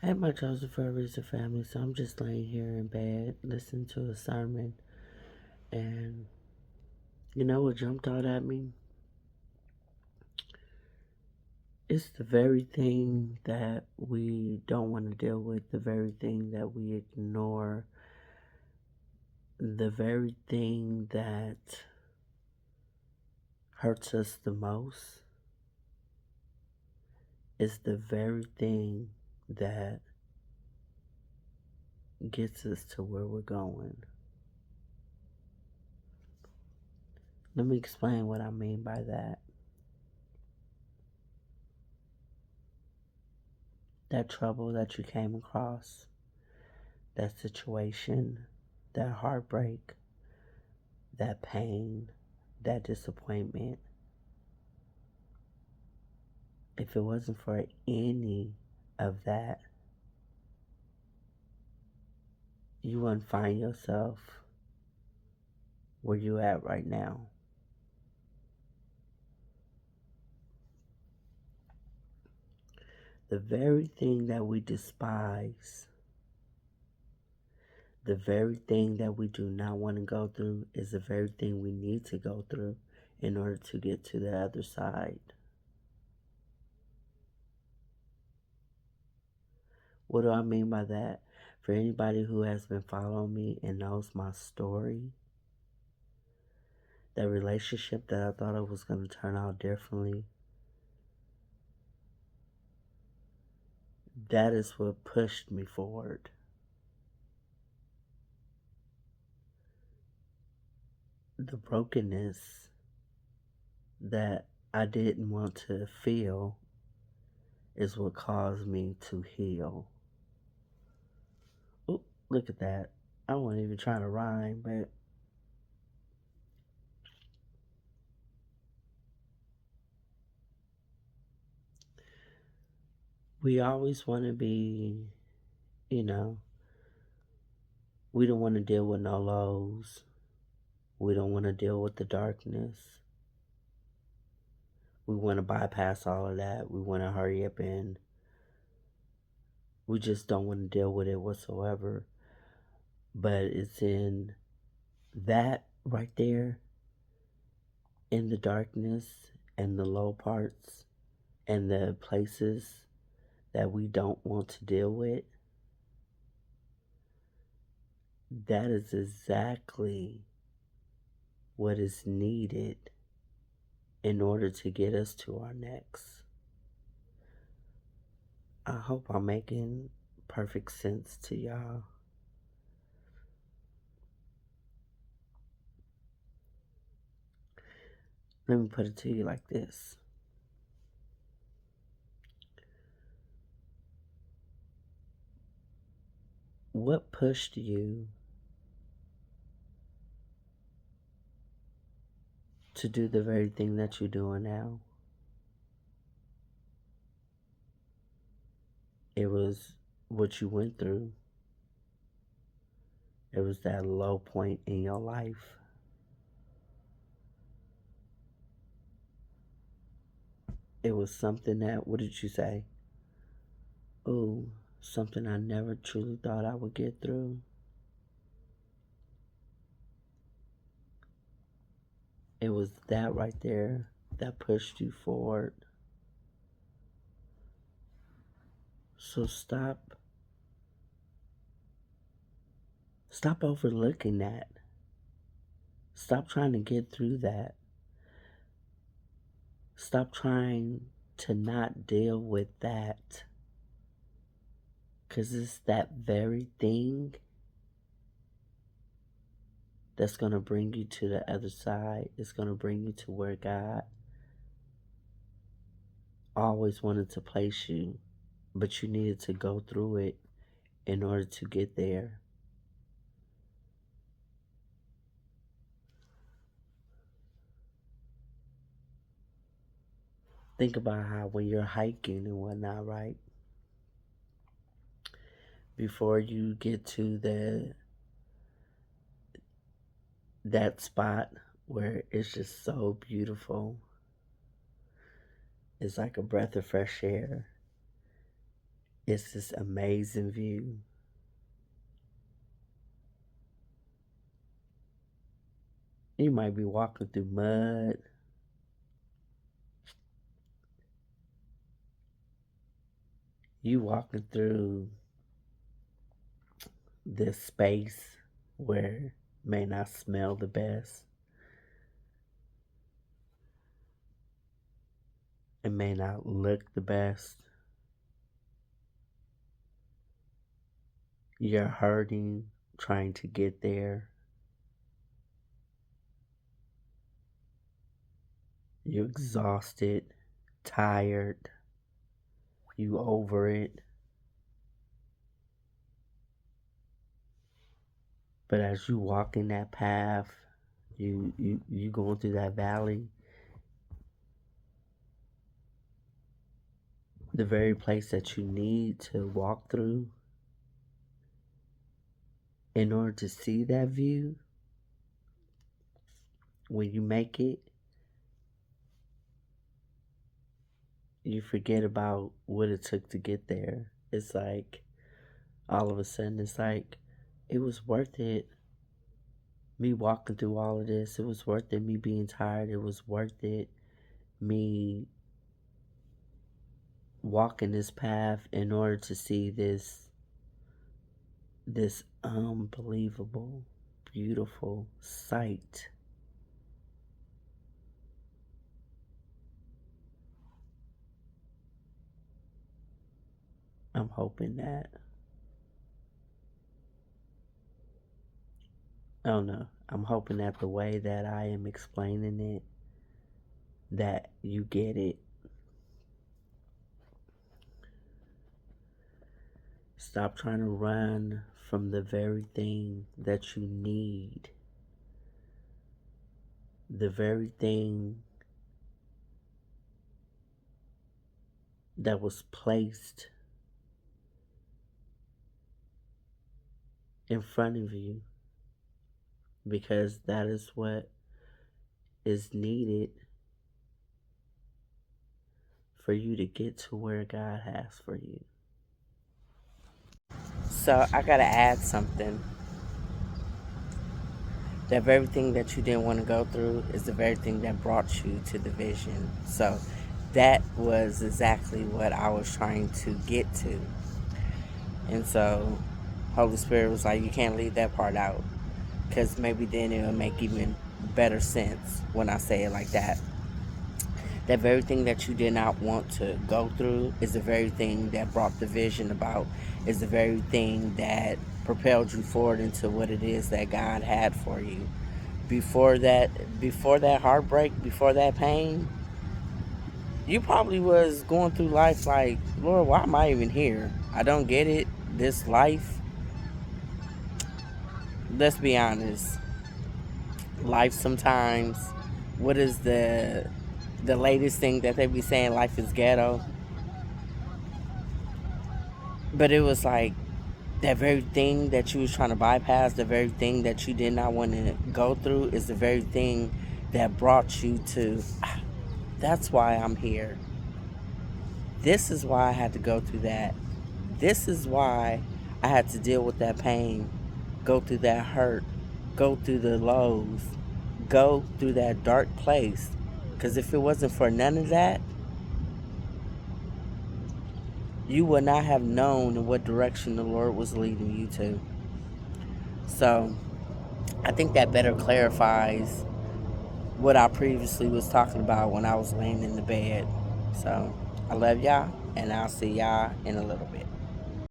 Hey, my Joseph Reason family. So I'm just laying here in bed listening to a sermon, and you know what jumped out at me? It's the very thing that we don't want to deal with, the very thing that we ignore, the very thing that hurts us the most is the very thing that gets us to where we're going. Let me explain what I mean by that. That trouble that you came across, that situation, that heartbreak, that pain, that disappointment, if it wasn't for any of that, you wouldn't find yourself where you at right now. The very thing that we despise, the very thing that we do not want to go through is the very thing we need to go through in order to get to the other side. What do I mean by that? For anybody who has been following me and knows my story, that relationship that I thought it was going to turn out differently, that is what pushed me forward. The brokenness that I didn't want to feel is what caused me to heal. Oop, look at that. I wasn't even trying to rhyme, but we always want to be, you know, we don't want to deal with no lows. We don't want to deal with the darkness. We want to bypass all of that. We want to hurry up and we just don't want to deal with it whatsoever. But it's in that right there, in the darkness and the low parts and the places that we don't want to deal with, that is exactly what is needed in order to get us to our next. I hope I'm making perfect sense to y'all. Let me put it to you like this. What pushed you to do the very thing that you're doing now? It was what you went through. It was that low point in your life. It was something that, what did you say? Oh, something I never truly thought I would get through. It was that right there that pushed you forward. So stop overlooking that. Stop trying to get through that. Stop trying to not deal with that. Because it's that very thing that's going to bring you to the other side. It's going to bring you to where God always wanted to place you. But you needed to go through it in order to get there. Think about how when you're hiking and whatnot, right? Before you get to that spot where it's just so beautiful, it's like a breath of fresh air. It's this amazing view. You might be walking through mud. You walking through this space where it may not smell the best. It may not look the best. You're hurting, trying to get there. You're exhausted, tired. You over it. But as you walk in that path, you going through that valley, the very place that you need to walk through in order to see that view, when you make it, you forget about what it took to get there. It's like all of a sudden it's like it was worth it, me walking through all of this. It was worth it, me being tired. It was worth it, me walking this path in order to see this unbelievable, beautiful sight. I'm hoping that, oh no, I'm hoping that the way that I am explaining it, that you get it. Stop trying to run from the very thing that you need, the very thing that was placed in front of you, because that is what is needed for you to get to where God has for you. So I gotta add something. That very thing that you didn't want to go through is the very thing that brought you to the vision. So that was exactly what I was trying to get to. And so Holy Spirit was like, you can't leave that part out, because maybe then it will make even better sense when I say it like that. That very thing that you did not want to go through is the very thing that brought the vision about, is the very thing that propelled you forward into what it is that God had for you. Before that heartbreak, before that pain, you probably was going through life like, Lord, why am I even here? I don't get it. This life, let's be honest, life sometimes, what is the latest thing that they be saying? Life is ghetto. But it was like that very thing that you was trying to bypass, the very thing that you did not want to go through, is the very thing that brought you to, that's why I'm here. This is why I had to go through that. This is why I had to deal with that pain, go through that hurt, go through the lows, go through that dark place. Because if it wasn't for none of that, you would not have known in what direction the Lord was leading you to. So I think that better clarifies what I previously was talking about when I was laying in the bed. So I love y'all, and I'll see y'all in a little bit.